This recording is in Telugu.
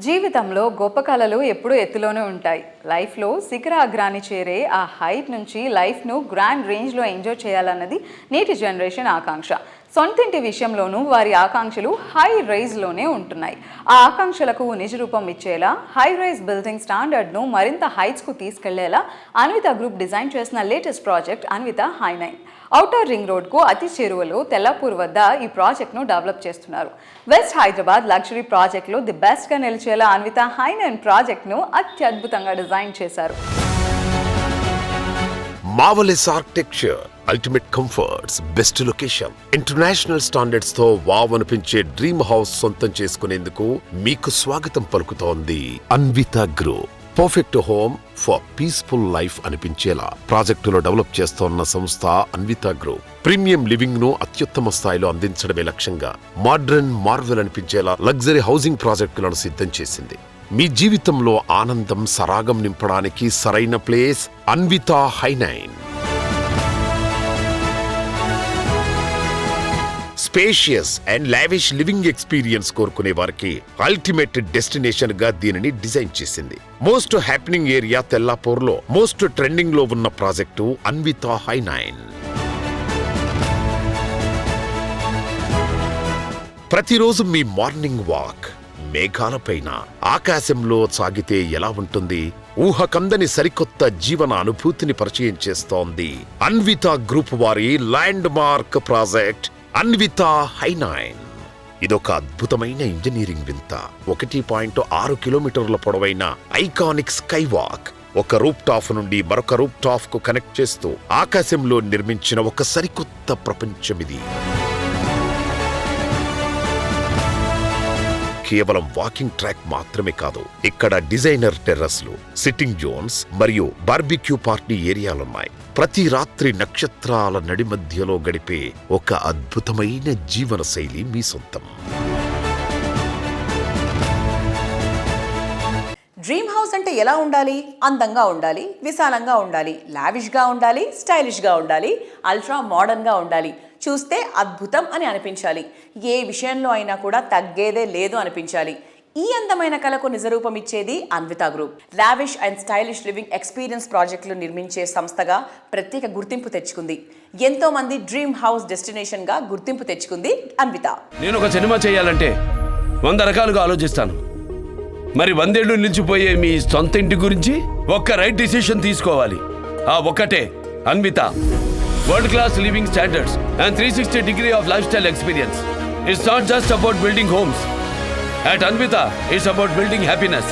జీవితంలో గొప్ప కళలు ఎప్పుడూ ఎత్తులోనే ఉంటాయి. లైఫ్లో శిఖరాగ్రాన్ని చేరే ఆ హైట్ నుంచి లైఫ్ను గ్రాండ్ రేంజ్లో ఎంజాయ్ చేయాలన్నది నేటి జనరేషన్ ఆకాంక్ష. సొంతింటి విషయంలోనూ వారి ఆకాంక్షలు హై రైజ్లోనే ఉంటున్నాయి. ఆ ఆకాంక్షలకు నిజరూపం ఇచ్చేలా హై రైజ్ బిల్డింగ్ స్టాండర్డ్ను మరింత హైట్స్కు తీసుకెళ్లేలా అన్విత గ్రూప్ డిజైన్ చేసిన latest project Anvita high nine. Outer ring రోడ్కు అతి చేరువలో తెల్లాపూర్ వద్ద ఈ ప్రాజెక్ట్ను డెవలప్ చేస్తున్నారు. వెస్ట్ హైదరాబాద్ లగ్జరీ ప్రాజెక్టులో ది బెస్ట్గా నిలిచేలా అన్విత హై9 ప్రాజెక్ట్ను అత్యద్భుతంగా డిజైన్ చేశారు. Marvelous architecture, ultimate comforts, best location, international standards తో వావ్ అనిపించే డ్రీమ్ హౌస్ సొంతం చేసుకునేందుకు మీకు స్వాగతం పలుకుతోంది Anvita group. Perfect home for peaceful life అనిపించేలా ప్రాజెక్టులో డెవలప్ చేస్తోన్న సంస్థ అన్విత గ్రూప్. ప్రీమియం లివింగ్ ను అత్యుత్తమ స్థాయిలో అందించడమే లక్ష్యంగా మోడ్రన్ మార్వెల్ అనిపించేలా లగ్జరీ హౌసింగ్ ప్రాజెక్టులను సిద్ధం చేసింది. మీ జీవితంలో ఆనందం సరాగం నింపడానికి సరైన place Anvita high nine. Spacious and lavish living experience కోరుకునే వారికి అల్టిమేట్ డెస్టినేషన్ గా దీనిని డిజైన్ చేసింది. మోస్ట్ హ్యాపెనింగ్ ఏరియా తెల్లాపూర్లో మోస్ట్ ట్రెండింగ్ లో ఉన్న ప్రాజెక్టు అన్విత హై9. ప్రతిరోజు మీ మార్నింగ్ వాక్ మేఘాలపైన ఆకాశంలో సాగితే ఎలా ఉంటుంది? ఊహకందని సరికొత్త జీవన అనుభూతిని పరిచయం చేస్తోంది అన్విత గ్రూప్ వారి ల్యాండ్ మార్క్ ప్రాజెక్ట్ అన్విత హై9. ఇదొక అద్భుతమైన ఇంజనీరింగ్ వింత. 1.6 కిలోమీటర్ల పొడవైన ఐకానిక్ స్కై వాక్ ఒక రూప్ టాప్ నుండి మరొక రూప్ టాప్ కు కనెక్ట్ చేస్తూ ఆకాశంలో నిర్మించిన ఒక సరికొత్త ప్రపంచమిది. కేవలం వాకింగ్ ట్రాక్ మాత్రమే కాదు, ఇక్కడ డిజైనర్ టెర్రస్లు, సిట్టింగ్ జోన్స్ మరియు బార్బిక్యూ పార్టీ ఏరియాలున్నాయి. ప్రతి రాత్రి నక్షత్రాల నడిమధ్యలో గడిపే ఒక అద్భుతమైన జీవన శైలి మీ సొంతం. డ్రీమ్ హౌస్ అంటే ఎలా ఉండాలి? అందంగా ఉండాలి, విశాలంగా ఉండాలి, లావిష్గా ఉండాలి, స్టైలిష్గా ఉండాలి, అల్ట్రా మోడర్న్గా ఉండాలి, చూస్తే అద్భుతం అని అనిపించాలి, ఏ విషయంలో అయినా కూడా తగ్గేదే లేదు అనిపించాలి. ఈ అందమైన కళకు నిజరూపం ఇచ్చేది Anvita group. Lavish and stylish living experience ప్రాజెక్టులు నిర్మించే సంస్థగా ప్రత్యేక గుర్తింపు తెచ్చుకుంది. ఎంతో మంది డ్రీమ్ హౌస్ డెస్టినేషన్ గా గుర్తింపు తెచ్చుకుంది అన్విత. నేను ఒక సినిమా చేయాలంటే 100 రకాలుగా ఆలోచిస్తాను. మరి 100 ఏళ్ళు నిలిచిపోయే మీ సొంత ఇంటి గురించి ఒక్క రైట్ డిసిషన్ తీసుకోవాలి. ఆ ఒక్కటే Anvitha. World class living standards and 360 degree of lifestyle experience. It's not just about building homes. At Anvita, it's about building happiness.